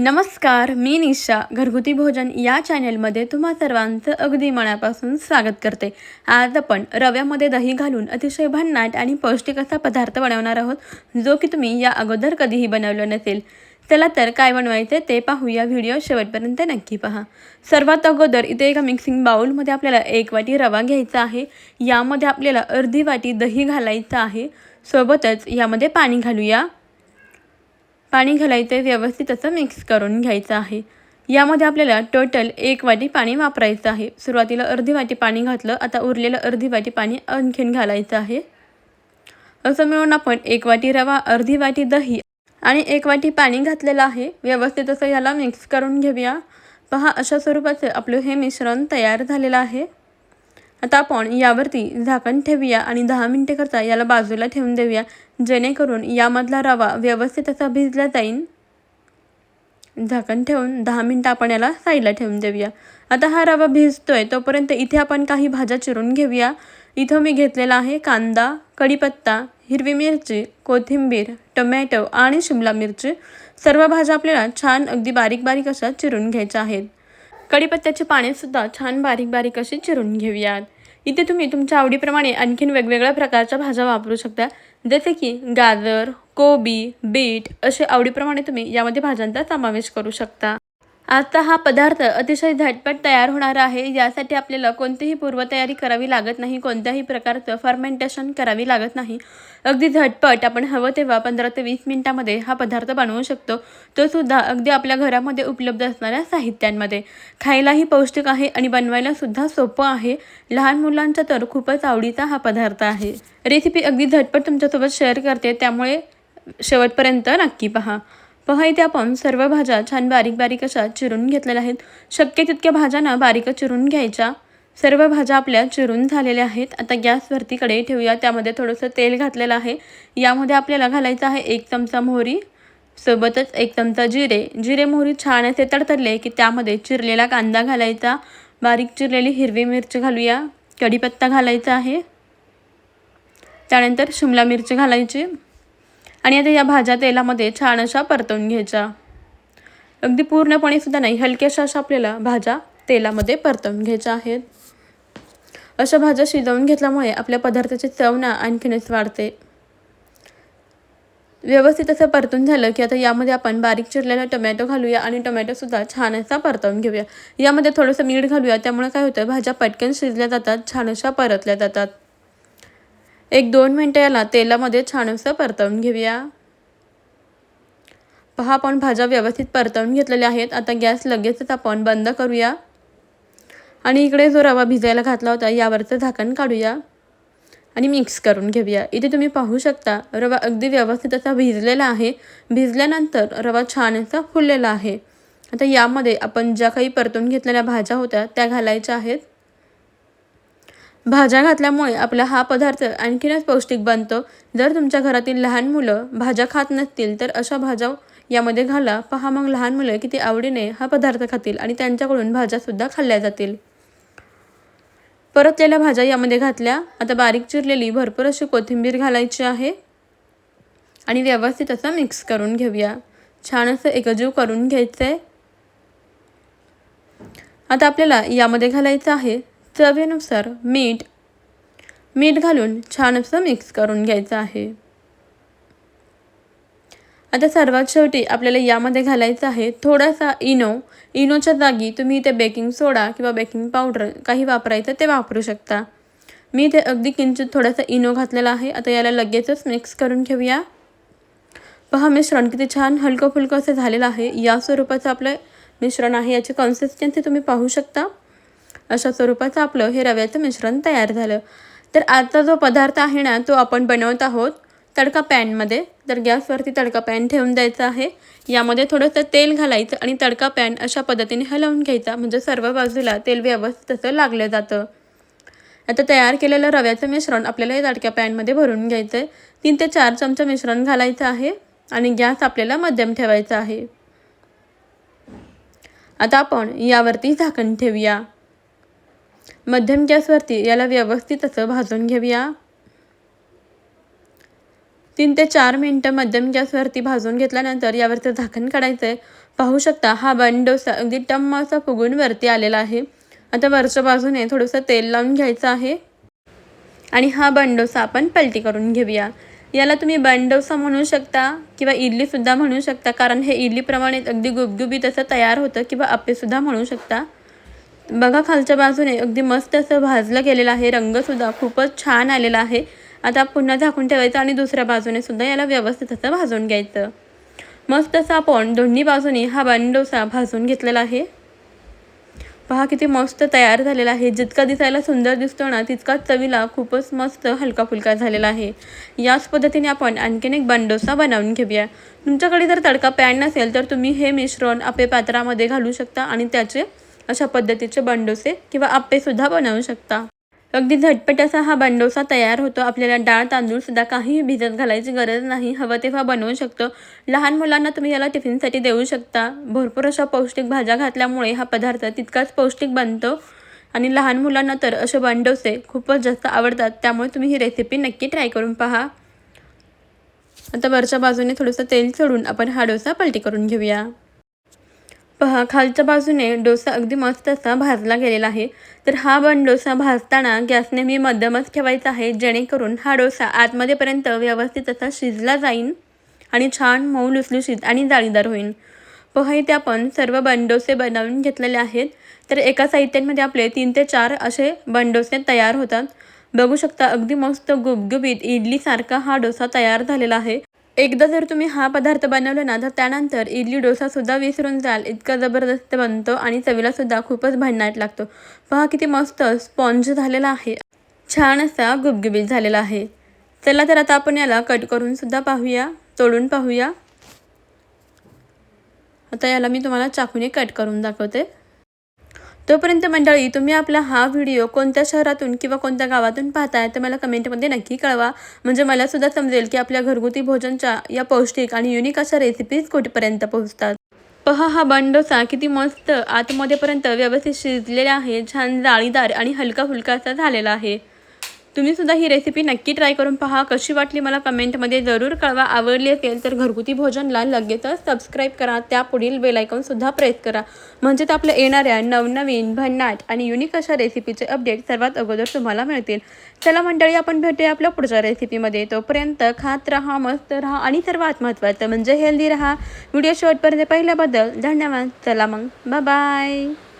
नमस्कार, मी निशा घरगुती भोजन या चॅनेलमध्ये तुम्हा सर्वांचं अगदी मनापासून स्वागत करते. आज आपण रव्यामध्ये दही घालून अतिशय भन्नाट आणि पौष्टिक असा पदार्थ बनवणार आहोत, जो की तुम्ही या अगोदर कधीही बनवलं नसेल. चला तर काय बनवायचे ते पाहूया. व्हिडिओ शेवटपर्यंत नक्की पहा. सर्वात अगोदर इथे एका मिक्सिंग बाउलमध्ये आपल्याला 1 वाटी रवा घ्यायचा आहे. यामध्ये आपल्याला अर्धी वाटी दही घालायचं आहे. सोबतच यामध्ये पाणी घालूया. पाणी घालायचं व्यवस्थित असं मिक्स करून घ्यायचं आहे. यामध्ये आपल्याला टोटल 1 वाटी पाणी वापरायचं आहे. सुरुवातीला अर्धी वाटी पाणी घातलं, आता उरलेलं अर्धी वाटी पाणी आणखीन घालायचं आहे. असं मिळून आपण 1 वाटी रवा, अर्धी वाटी दही आणि 1 वाटी पाणी घातलेलं आहे. व्यवस्थित असं याला मिक्स करून घेऊया. पहा, अशा स्वरूपाचं आपलं हे मिश्रण तयार झालेलं आहे. आता आपण यावरती झाकण ठेवूया आणि 10 मिनिटेकरता याला बाजूला ठेवून देऊया, जेणेकरून यामधला रवा व्यवस्थित असा भिजला जाईल. झाकण ठेवून 10 मिनिटं आपण याला साईडला ठेवून देऊया. आता हा रवा भिजतोय तोपर्यंत इथे आपण काही भाज्या चिरून घेऊया. इथं मी घेतलेला आहे कांदा, कढीपत्ता, हिरवी मिरची, कोथिंबीर, टोमॅटो आणि शिमला मिरची. सर्व भाज्या आपल्याला छान अगदी बारीक बारीक अशा चिरून घ्यायच्या आहेत. कढीपत्त्याची पानेसुद्धा छान बारीक बारीक अशी चिरून घेऊयात. इथे तुम्ही तुमच्या आवडीप्रमाणे आणखीन वेगवेगळ्या प्रकारच्या भाज्या वापरू शकता, जसे की गाजर, कोबी, बीट असे आवडीप्रमाणे तुम्ही यामध्ये भाज्यांचा समावेश करू शकता. आजचा हा पदार्थ अतिशय झटपट तयार होणार आहे. यासाठी आपल्याला कोणतीही पूर्वतयारी करावी लागत नाही, कोणत्याही प्रकारचं फर्मेंटेशन करावी लागत नाही. अगदी झटपट आपण हवं तेव्हा 15 ते 20 मिनिटांमध्ये हा पदार्थ बनवू शकतो, तो सुद्धा अगदी आपल्या घरामध्ये उपलब्ध असणाऱ्या साहित्यांमध्ये. खायलाही पौष्टिक आहे आणि बनवायला सुद्धा सोपं आहे. लहान मुलांचा तर खूपच आवडीचा हा पदार्थ आहे. रेसिपी अगदी झटपट तुमच्यासोबत शेअर करते, त्यामुळे शेवटपर्यंत नक्की पहा. इथे आपण सर्व भाज्या छान बारीक बारीक अशा चिरून घेतलेल्या आहेत. शक्य तितक्या भाज्यांना बारीक चिरून घ्यायच्या. सर्व भाज्या आपल्या चिरून झालेल्या आहेत. आता गॅसवरती कढई ठेवूया. त्यामध्ये थोडंसं तेल घातलेलं आहे. यामध्ये आपल्याला घालायचं आहे 1 चमचा मोहरी, सोबतच 1 चमचा जिरे मोहरी छान असे तडतडले की त्यामध्ये चिरलेला कांदा घालायचा, बारीक चिरलेली हिरवी मिरची घालूया, कढीपत्ता घालायचा आहे, त्यानंतर शिमला मिरची घालायची आणि आता या भाज्या तेलामध्ये छान अशा परतवून घ्यायच्या. अगदी पूर्णपणे सुद्धा नाही, हलक्याशा अशा आपल्याला भाज्या तेलामध्ये परतवून घ्यायच्या आहेत. अशा भाज्या शिजवून घेतल्यामुळे आपल्या पदार्थाची चव ना आणखीनच वाढते. व्यवस्थित असं परतून झालं की आता यामध्ये आपण बारीक चिरलेला टोमॅटो घालूया आणि टोमॅटोसुद्धा छान असा परतवून घेऊया. यामध्ये थोडंसं मीठ घालूया, त्यामुळे काय होतं, भाज्या पटकन शिजल्या जातात, छान अशा परतल्या जातात. 1-2 मिनिटं याला तेलामध्ये छान असं परतवून घेऊया. पहा, आपण भाज्या व्यवस्थित परतवून घेतलेल्या आहेत. आता गॅस लगेचच आपण बंद करूया आणि इकडे जो रवा भिजायला घातला होता यावरचं झाकण काढूया आणि मिक्स करून घेऊया. इथे तुम्ही पाहू शकता रवा अगदी व्यवस्थित असा भिजलेला आहे. भिजल्यानंतर रवा छान असा फुललेला आहे. आता यामध्ये आपण ज्या काही परतून घेतलेल्या भाज्या होत्या त्या घालायच्या आहेत. भाज्या घातल्यामुळे आपला हा पदार्थ आणखीनच पौष्टिक बनतो. जर तुमच्या घरातील लहान मुलं भाज्या खात नसतील तर अशा भाज्या यामध्ये घाला. पहा, मग लहान मुलं किती आवडीने हा पदार्थ खातील आणि त्यांच्याकडून भाज्यासुद्धा खाल्ल्या जातील. परतलेल्या भाज्या यामध्ये घातल्या. आता बारीक चिरलेली भरपूर अशी कोथिंबीर घालायची आहे आणि व्यवस्थित असं मिक्स करून घेऊया. छान असं एकजीव करून घ्यायचं आहे. आता आपल्याला यामध्ये घालायचं आहे चवीनुसार मीठ घालून छान असं मिक्स करून घ्यायचं आहे. आता सर्वात शेवटी आपल्याला यामध्ये घालायचं आहे थोडासा इनोच्या जागी तुम्ही इथे बेकिंग सोडा किंवा बेकिंग पावडर काही वापरायचं ते वापरू शकता. मी इथे अगदी किंचित थोडासा इनो घातलेला आहे. आता याला लगेचच मिक्स करून घेऊया. पहा, मिश्रण किती छान हलकं फुलकं असं झालेलं आहे. या स्वरूपाचं आपलं मिश्रण आहे. याची कन्सिस्टन्सी तुम्ही पाहू शकता. अशा स्वरूपाचं आपलं हे रव्याचं मिश्रण तयार झालं. तर आजचा जो पदार्थ आहे ना, तो आपण बनवत आहोत तडका पॅनमध्ये. तर गॅसवरती तडका पॅन ठेवून द्यायचा आहे. यामध्ये थोडंसं तेल घालायचं आणि तडका पॅन अशा पद्धतीने हलवून घ्यायचा, म्हणजे सर्व बाजूला तेल व्यवस्थित असं लागलं जातं. आता तयार केलेलं रव्याचं मिश्रण आपल्याला या तडक्या पॅनमध्ये भरून घ्यायचं आहे. 3 ते 4 चमचे मिश्रण घालायचं आहे आणि गॅस आपल्याला मध्यम ठेवायचा आहे. आता आपण यावरती झाकण ठेवूया. मध्यम गॅसवरती याला व्यवस्थित असं भाजून घेऊया. 3 ते 4 मिनिटं मध्यम गॅसवरती भाजून घेतल्यानंतर यावरचं झाकण काढायचं आहे. पाहू शकता हा बन डोसा अगदी टम्म असा फुगून वरती आलेला आहे. आता वरच्या बाजूने थोडंसं तेल लावून घ्यायचं आहे आणि हा बन डोसा आपण पलटी करून घेऊया. याला तुम्ही बन डोसा म्हणू शकता किंवा इडलीसुद्धा म्हणू शकता, कारण हे इडलीप्रमाणे अगदी गुबगुबीत असं तयार होतं, किंवा अप्पेसुद्धा म्हणू शकता. बघा खालच्या बाजूने अगदी मस्त असं भाजलं गेलेलं आहे. रंगसुद्धा खूपच छान आलेला आहे. आता पुन्हा झाकून ठेवायचं आणि दुसऱ्या बाजूने सुद्धा याला व्यवस्थित असं भाजून घ्यायचं. मस्त असं आपण दोन्ही बाजूनी हा बन डोसा भाजून घेतलेला आहे. पहा किती मस्त तयार झालेला आहे. जितका दिसायला सुंदर दिसतो ना, तितकाच चवीला खूपच मस्त हलका फुलका झालेला आहे. याच पद्धतीने आपण आणखीन एक बन डोसा बनवून घेऊया. तुमच्याकडे जर तडका पॅन नसेल तर तुम्ही हे मिश्रण आप्पे पात्रामध्ये घालू शकता आणि त्याचे अशा पद्धतीचे बन डोसे किंवा आप्पेसुद्धा बनवू शकता. अगदी झटपट असा हा बन डोसा तयार होतो. आपल्याला डाळ तांदूळसुद्धा काहीही भिजत घालायची गरज नाही. हवं तेव्हा बनवू शकतो. लहान मुलांना तुम्ही याला टिफिनसाठी देऊ शकता. भरपूर अशा पौष्टिक भाज्या घातल्यामुळे हा पदार्थ तितकाच पौष्टिक बनतो आणि लहान मुलांना तर असे बन डोसे खूपच जास्त आवडतात. त्यामुळे तुम्ही ही रेसिपी नक्की ट्राय करून पहा. आता वरच्या बाजूने थोडंसं तेल सोडून आपण हा डोसा पलटी करून घेऊया. पहा खालच्या बाजूने डोसा अगदी मस्त असा भाजला गेलेला आहे. तर हा बन डोसा भाजताना गॅस नेहमी मध्यमच ठेवायचा आहे, जेणेकरून हा डोसा आतमध्येपर्यंत व्यवस्थित असा शिजला जाईल आणि छान मऊ लुसलुशीत आणि जाळीदार होईल. पहा इथे आपण सर्व बन डोसे बनवून घेतलेले आहेत. तर एका साहित्यामध्ये आपले 3 ते 4 असे बन डोसे तयार होतात. बघू शकता अगदी मस्त गुबगुबीत इडलीसारखा हा डोसा तयार झालेला आहे. एकदा जर तुम्ही हा पदार्थ बनवला ना, तर त्यानंतर इडली डोसासुद्धा विसरून जाल, इतका जबरदस्त बनतो आणि चवीलासुद्धा खूपच भन्नाट लागतो. पहा किती मस्त स्पॉन्ज झालेला आहे, छान असा गुबगुबीत झालेला आहे. चला तर आता आपण याला कट करून सुद्धा पाहूया, तोडून पाहूया. आता याला मी तुम्हाला चाकूने कट करून दाखवते. तोपर्यंत मंडळी, तुम्ही आपला हा व्हिडिओ कोणत्या शहरातून किंवा कोणत्या गावातून पाहताय तर मला कमेंटमध्ये नक्की कळवा. म्हणजे मलासुद्धा समजेल की आपल्या घरगुती भोजनच्या या पौष्टिक आणि युनिक अशा रेसिपीज कुठेपर्यंत पोहोचतात. पहा हा बन डोसा किती मस्त आतमध्येपर्यंत व्यवस्थित शिजलेला आहे. छान जाळीदार आणि हलका फुलका असा झालेला आहे. तुम्हीसुद्धा ही रेसिपी नक्की ट्राय करून पहा. कशी वाटली मला कमेंटमध्ये जरूर कळवा. आवडली असेल तर घरगुती भोजनला लगेचच सबस्क्राईब करा. त्यापुढील बेल आयकॉनसुद्धा प्रेस करा. म्हणजे तर आपल्या येणाऱ्या नवनवीन भन्नाट आणि युनिक अशा रेसिपीचे अपडेट सर्वात अगोदर तुम्हाला मिळतील. चला मंडळी, आपण भेटूया आपल्या पुढच्या रेसिपीमध्ये. तोपर्यंत खात राहा, मस्त राहा आणि सर्वात महत्त्वाचं म्हणजे हेल्दी राहा. व्हिडिओ शेवटपर्यंत पाहिल्याबद्दल धन्यवाद. चला मग, बाय बाय.